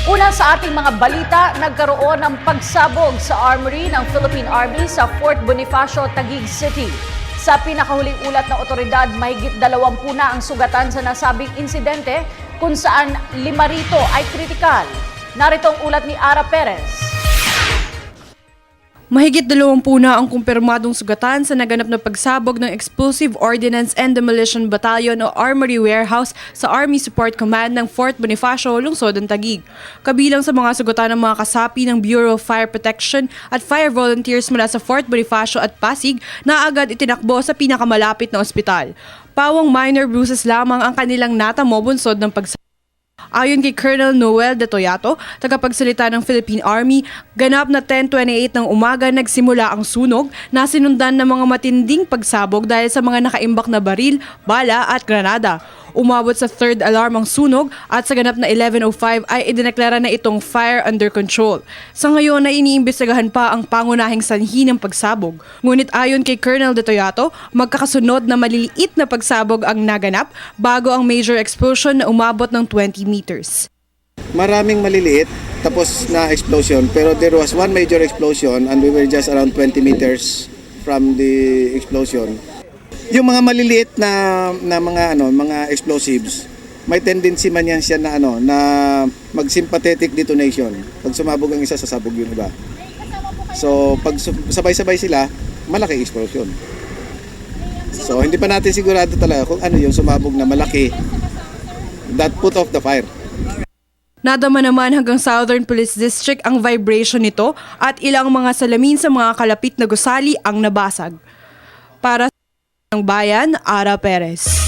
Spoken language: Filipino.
Una sa ating mga balita, nagkaroon ng pagsabog sa armory ng Philippine Army sa Fort Bonifacio, Taguig City. Sa pinakahuling ulat ng otoridad, mahigit 20 na ang sugatan sa nasabing insidente kung saan 5 rito ay kritikal. Narito ang ulat ni Ara Perez. Mahigit 20 na ang kumpirmadong sugatan sa naganap na pagsabog ng Explosive Ordnance and Demolition Battalion o Armory Warehouse sa Army Support Command ng Fort Bonifacio, lungsod ng Taguig. Kabilang sa mga sugatan ng mga kasapi ng Bureau of Fire Protection at fire volunteers mula sa Fort Bonifacio at Pasig na agad itinakbo sa pinakamalapit na ospital. Pawang minor bruises lamang ang kanilang natamo bunsod ng pagsabog. Ayon kay Colonel Noel De Toyato, tagapagsalita ng Philippine Army, ganap na 10:28 ng umaga nagsimula ang sunog na sinundan ng mga matinding pagsabog dahil sa mga nakaimbak na baril, bala at granada. Umabot sa third alarm ang sunog at sa ganap na 11:05 ay idineklara na itong fire under control. Sa ngayon ay iniimbestigahan pa ang pangunahing sanhi ng pagsabog. Ngunit ayon kay Colonel De Toyato, magkakasunod na maliliit na pagsabog ang naganap bago ang major explosion na umabot ng 20 meters. Maraming maliliit tapos na explosion, pero there was one major explosion and we were just around 20 meters from the explosion. Yung mga maliliit na mga explosives, may tendency man yan siya na na mag-sympathetic detonation. Pag sumabog ang isa, sasabog yung iba. So pag sabay-sabay sila, malaki explosion. So hindi pa natin sigurado talaga kung ano yung sumabog na malaki that put off the fire. Nadama naman hanggang Southern Police District ang vibration nito at ilang mga salamin sa mga kalapit na gusali ang nabasag. Para ng Bayan, Ara Perez.